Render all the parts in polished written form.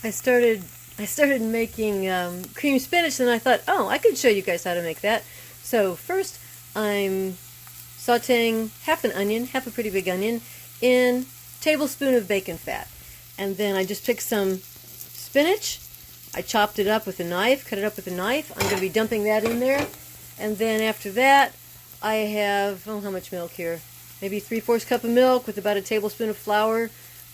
I started making cream spinach, and I thought, oh, I could show you guys how to make that. So first, I'm sauteing half an onion, half a pretty big onion, in a tablespoon of bacon fat. And then I just picked some spinach. I chopped it up with a knife, cut it up with a knife. I'm going to be dumping that in there. And then after that, I have, oh, how much milk here? Maybe 3/4 cup of milk with about a tablespoon of flour.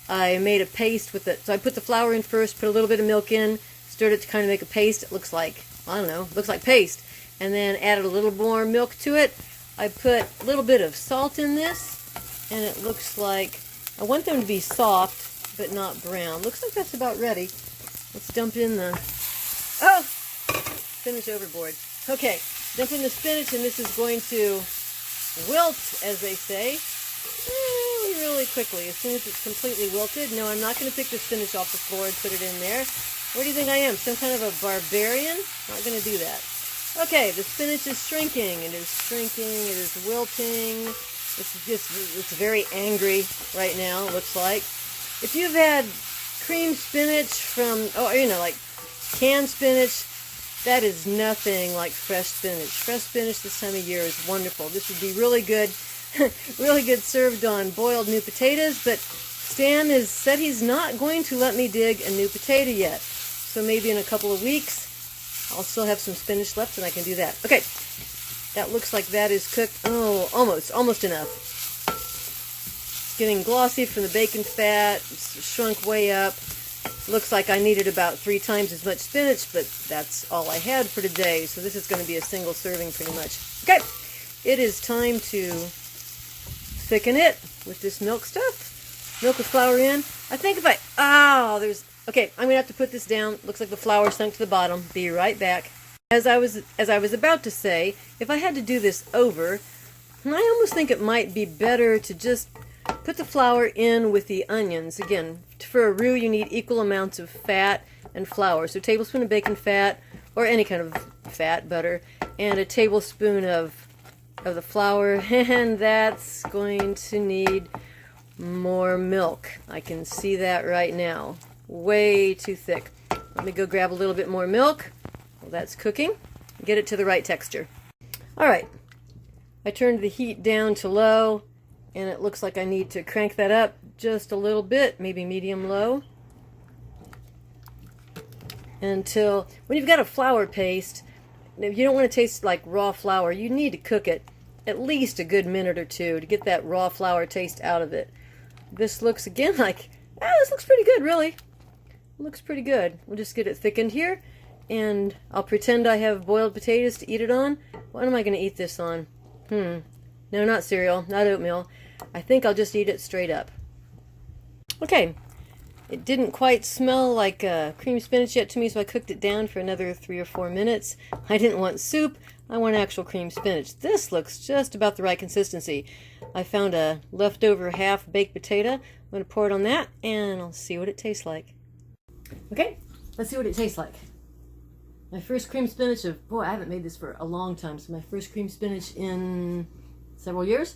I made a paste with it. So I put the flour in first, put a little bit of milk in, stirred it to kind of make a paste. It looks like, I don't know, looks like paste. And then added a little more milk to it. I put a little bit of salt in this, and it looks like, I want them to be soft, but not brown. Looks like that's about ready. Let's dump in the, oh, spinach overboard. Okay, dump in the spinach, and this is going to wilt, as they say, really quickly, as soon as it's completely wilted. No, I'm not going to pick the spinach off the floor and put it in there. What do you think I am? Some kind of a barbarian? Not going to do that. Okay, the spinach is shrinking. It is shrinking. It is wilting. It's very angry right now, looks like. If you've had cream spinach from, oh, you know, like canned spinach, that is nothing like fresh spinach. Fresh spinach this time of year is wonderful. This would be really good. Really good served on boiled new potatoes, but Stan has said he's not going to let me dig a new potato yet. So maybe in a couple of weeks, I'll still have some spinach left and I can do that. Okay, that looks like that is cooked. Oh, almost enough. It's getting glossy from the bacon fat. It's shrunk way up. Looks like I needed about 3 times as much spinach, but that's all I had for today. So this is going to be a single serving pretty much. Okay, it is time to thicken it with this milk stuff. Milk with flour in. I think if I, okay, I'm going to have to put this down. Looks like the flour sunk to the bottom. Be right back. As I was about to say, if I had to do this over, I almost think it might be better to just put the flour in with the onions. Again, for a roux, you need equal amounts of fat and flour. So a tablespoon of bacon fat, or any kind of fat, butter, and a tablespoon of the flour, and that's going to need more milk. I can see that right now. Way too thick. Let me go grab a little bit more milk while that's cooking. Get it to the right texture. Alright, I turned the heat down to low, and it looks like I need to crank that up just a little bit, maybe medium low, until, when you've got a flour paste, if you don't want to taste like raw flour, you need to cook it at least a good minute or two to get that raw flour taste out of it. This looks again like, this looks pretty good, really. Looks pretty good. We'll just get it thickened here, and I'll pretend I have boiled potatoes to eat it on. What am I going to eat this on? No, not cereal, not oatmeal. I think I'll just eat it straight up. Okay, it didn't quite smell like cream spinach yet to me, so I cooked it down for another 3 or 4 minutes. I didn't want soup. I want actual cream spinach. This looks just about the right consistency. I found a leftover half-baked potato. I'm going to pour it on that, and I'll see what it tastes like. Okay, let's see what it tastes like. My first cream spinach of, boy, I haven't made this for a long time, so my first cream spinach in several years.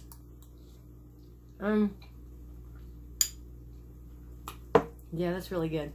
Yeah, that's really good.